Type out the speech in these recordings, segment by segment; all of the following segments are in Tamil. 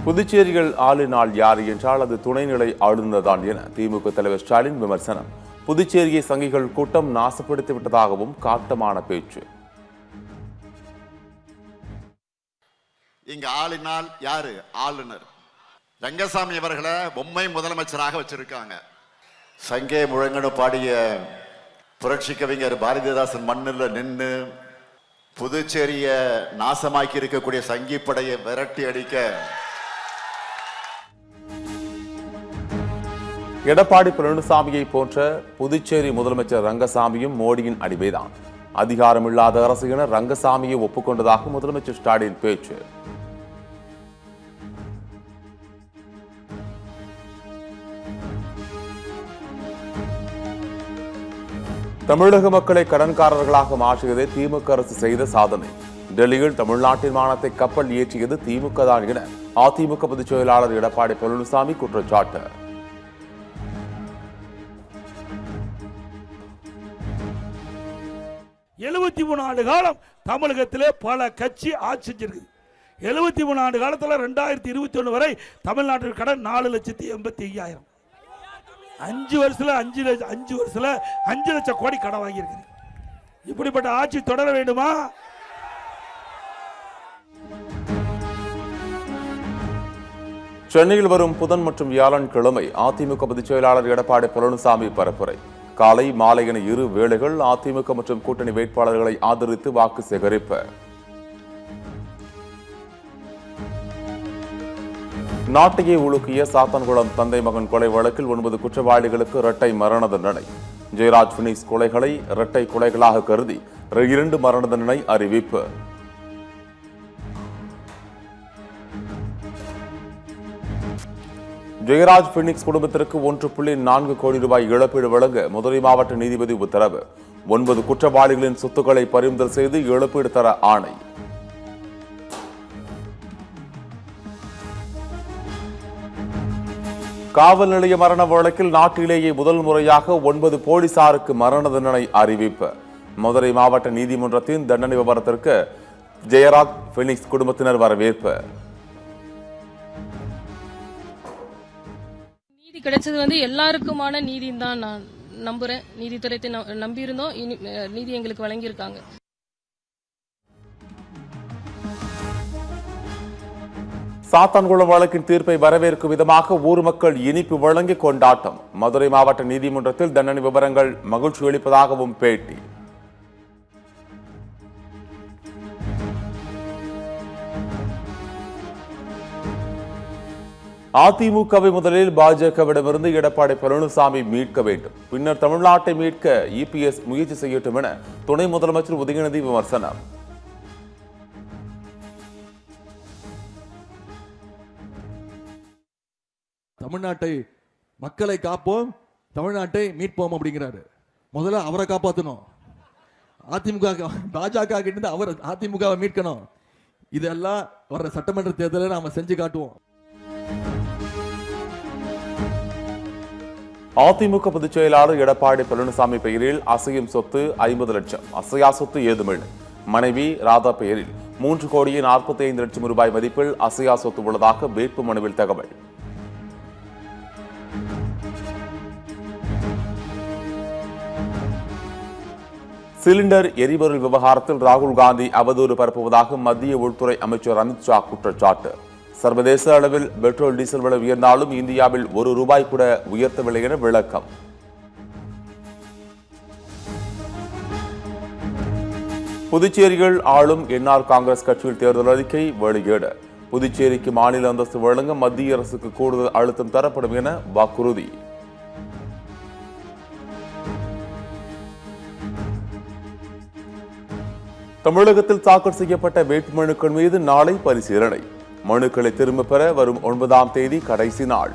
புதுச்சேரியில் ஆளுநாள் யார் என்றால் அது துணைநிலை ஆளுநர் தான் என திமுக தலைவர் ஸ்டாலின் விமர்சனம். புதுச்சேரியை சங்கிகள் கூட்டம் நாசப்படுத்தி விட்டதாகவும் காட்டமான பேச்சு. இங்க ஆளுநாள் யாரு? ஆளுநர் ரங்கசாமி அவர்களை பொம்மை முதலமைச்சராக வச்சிருக்காங்க. சங்கே முழங்கனு பாடிய புரட்சி கவிஞர் பாரதிதாசன் மண்ணில் நின்று புதுச்சேரிய நாசமாக்கி இருக்கக்கூடிய சங்கி படையை விரட்டி அடிக்க எடப்பாடி பழனிசாமியை போன்ற புதுச்சேரி முதலமைச்சர் ரங்கசாமியும் மோடியின் அடிமைதான். அதிகாரமில்லாத அரசு என ரங்கசாமியை ஒப்புக்கொண்டதாக முதலமைச்சர் ஸ்டாலின் பேச்சு. தமிழக மக்களை கடன்காரர்களாக மாற்றியதே திமுக அரசு செய்த சாதனை. டெல்லியில் தமிழ்நாட்டின் மானத்தை கப்பல் ஏற்றியது திமுக தான் என அதிமுக பொதுச் செயலாளர் எடப்பாடி பழனிசாமி குற்றச்சாட்டு. ஆண்டு காலம் தமிழகத்திலே பல கட்சி ஆட்சி செஞ்சிருக்கு. 73 ஆண்டு காலத்தில் 2021 வரை தமிழ்நாட்டில் கடன் 4,85,000. 5 வருஷத்துல 5 லட்சம் கோடி கடன் வாங்கியிருக்கு. இப்படிப்பட்ட ஆட்சி தொடர வேண்டுமா? சென்னையில் வரும் புதன் மற்றும் வியாழன் கிழமை அதிமுக பொதுச் செயலாளர் எடப்பாடி பழனிசாமி பரப்புரை. காலை மாலை என இரு வேளைகள் அதிமுக மற்றும் கூட்டணி வேட்பாளர்களை ஆதரித்து வாக்கு சேகரிப்பு. நாட்டையே உலுக்கிய சாத்தான்குளம் தந்தை மகன் கொலை வழக்கில் 9 குற்றவாளிகளுக்கு இரட்டை மரண தண்டனை. ஜெயராஜ் பினிக்ஸ் கொலைகளை இரட்டை கொலைகளாக கருதி 2 மரண தண்டனை அறிவிப்பு. ஜெயராஜ் பினிக்ஸ் குடும்பத்திற்கு 1.4 கோடி ரூபாய் இழப்பீடு வழங்க மதுரை மாவட்ட நீதிபதி உத்தரவு. 9 குற்றவாளிகளின் சொத்துக்களை பறிமுதல் செய்து இழப்பீடு தர ஆணை. காவல் நிலைய மரண வழக்கில் நாட்டிலேயே முதல் முறையாக 9 போலீசாருக்கு மரண தண்டனை அறிவிப்பு. மதுரை மாவட்ட நீதிமன்றத்தின் தண்டனை விவரத்திற்கு ஜெயராஜ் பினிக்ஸ் குடும்பத்தினர் வரவேற்பு. நீதி கிடைச்சது எல்லாருக்குமான நீதின்னு தான் நான் நம்புறேன். நீதித்துறையை நம்பியிருந்தோம். நீதி எங்களுக்கு வழங்கியிருக்காங்க. சாத்தான்குளம் வழக்கின் தீர்ப்பை வரவேற்கும் விதமாக ஊர் மக்கள் இனிப்பு வழங்கி கொண்டாட்டம். மதுரை மாவட்ட நீதிமன்றத்தில் தண்டனை விவரங்கள் மகிழ்ச்சி அளிப்பதாகவும் பேட்டி. அதிமுகவை முதலில் பாஜகவிடமிருந்து எடப்பாடி பழனிசாமி மீட்க வேண்டும், பின்னர் தமிழ்நாட்டை மீட்க இபிஎஸ் முயற்சி செய்யட்டும் என துணை முதலமைச்சர் உதயநிதி விமர்சனம். தமிழ்நாட்டை மக்களை காப்போம், தமிழ்நாட்டை மீட்போம் அப்படிங்கிறாரு. முதல்ல அவரை காப்பாற்றணும். அதிமுக பாஜக கிட்ட அவர் அதிமுகவை மீட்கணும். இதெல்லாம் வர்ற சட்டமன்ற தேர்தலில் நாம செஞ்சு காட்டுவோம். அதிமுக பொதுச் செயலாளர் எடப்பாடி பழனிசாமி பெயரில் அசையும் சொத்து 50 லட்சம், அசையா சொத்து ஏதுமில்லை. மனைவி ராதா பெயரில் 3,45,00,000 ரூபாய் மதிப்பில் அசையா சொத்து உள்ளதாக வேட்பு மனுவில் தகவல். சிலிண்டர் எரிபொருள் விவகாரத்தில் ராகுல் காந்தி அவதூறு பரப்புவதாக மத்திய உள்துறை அமைச்சர் அமித்ஷா குற்றச்சாட்டு. சர்வதேச அளவில் பெட்ரோல் டீசல் விலை உயர்ந்தாலும் இந்தியாவில் ₹1 கூட உயர்த்தவில்லை என விளக்கம். புதுச்சேரியில் ஆளும் என்ஆர் காங்கிரஸ் கட்சியில் தேர்தல் அறிக்கை வெளியீடு. புதுச்சேரிக்கு மாநில அந்தஸ்து வழங்க மத்திய அரசுக்கு கூடுதல் அழுத்தம் தரப்படும் என வாக்குறுதி. தமிழகத்தில் தாக்கல் செய்யப்பட்ட வேட்புமனுக்கள் மீது நாளை பரிசீலனை. மனுக்களை திரும்ப பெற வரும் 9ஆம் தேதி கடைசி நாள்.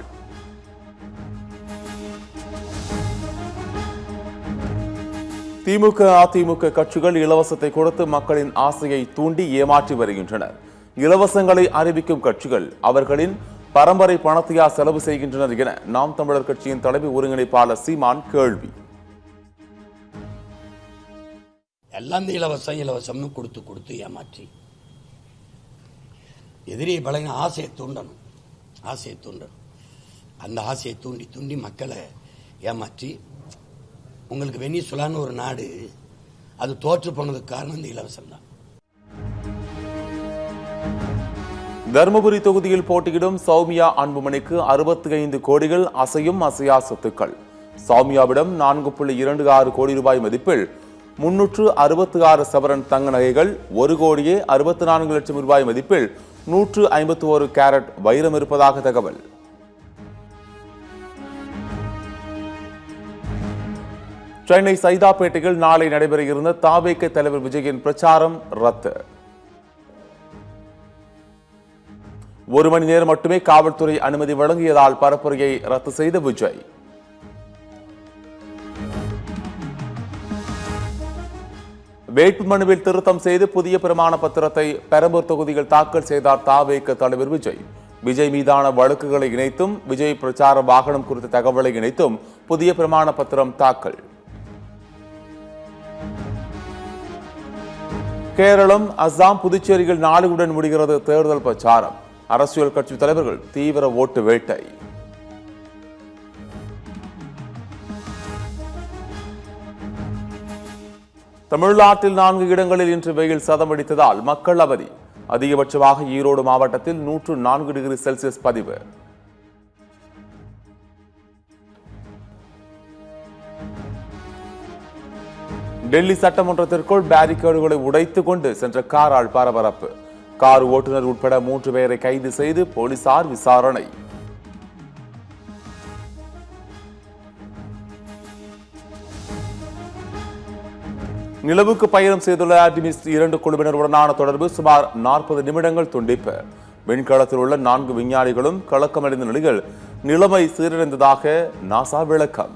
திமுக அதிமுக கட்சிகள் இலவசத்தை கொடுத்து மக்களின் ஆசையை தூண்டி ஏமாற்றி வருகின்றனர். இலவசங்களை அறிவிக்கும் கட்சிகள் அவர்களின் பரம்பரை பணத்தையா செலவு செய்கின்றனர் என நாம் தமிழர் கட்சியின் தலைமை ஒருங்கிணைப்பாளர் சீமான் கேள்வி. எல்லாம் இலவசம்னு கொடுத்து ஏமாற்றி எதிரியை பழகின ஆசையை தூண்டணும். ஆசையை தூண்டணும். அந்த ஆசையை தூண்டி தூண்டி மக்களை ஏமாற்றி, உங்களுக்கு வெனிசுலான்னு ஒரு நாடு அது தோற்று போனதுக்கு காரணம் இந்த இலவசம் தான். தருமபுரி தொகுதியில் போட்டியிடும் சௌமியா அன்புமணிக்கு 65 கோடிகள் அசையும் அசையா சொத்துக்கள். சௌமியாவிடம் 4.26 கோடி ரூபாய் மதிப்பில் 366 சவரன் தங்க நகைகள், 1 கோடியே 64 லட்சம் ரூபாய் மதிப்பில் 151 கேரட் வைரம் இருப்பதாக தகவல். சென்னை சைதாப்பேட்டையில் நாளை நடைபெற இருந்த தாவேக தலைவர் விஜயின் பிரச்சாரம் ரத்து. 1 மணி நேரம் மட்டுமே காவல்துறை அனுமதி வழங்கியதால் பரப்புரையை ரத்து செய்த விஜய். வேட்புமனுவில் திருத்தம் செய்து புதிய பிரமாண பத்திரத்தை பெரம்பூர் தொகுதியில் தாக்கல் செய்தார் தாவேக தலைவர் விஜய். விஜய் மீதான வழக்குகளை இணைத்தும் விஜய் பிரச்சார வாகனம் குறித்த தகவலை இணைத்தும் புதிய பிரமாண பத்திரம் தாக்கல். கேரளம், அஸ்ஸாம், புதுச்சேரியில் நாளையுடன் முடிகிறது தேர்தல் பிரச்சாரம். அரசியல் கட்சி தலைவர்கள் தீவிர ஓட்டு வேட்டை. தமிழ்நாட்டில் 4 இடங்களில் இன்று வெயில் சதமடித்ததால் மக்கள் அவதி. அதிகபட்சமாக ஈரோடு மாவட்டத்தில் 104 டிகிரி செல்சியஸ் பதிவு. டெல்லி சட்டமன்றத்திற்குள் பேரிகேடுகளை உடைத்துக் கொண்டு சென்ற காரால் பரபரப்பு. கார் ஓட்டுநர் உட்பட 3 பேரை கைது செய்து போலீசார் விசாரணை. நிலவுக்கு பயணம் செய்துள்ள ஆர்டிமிஸ் 2 குழுவினருடனான தொடர்பு சுமார் 40 நிமிடங்கள் துண்டிப்பு. விண்கலத்தில் உள்ள 4 விஞ்ஞானிகளும் கலக்கமடைந்த நிலையில் நிலைமை சீரடைந்ததாக நாசா விளக்கம்.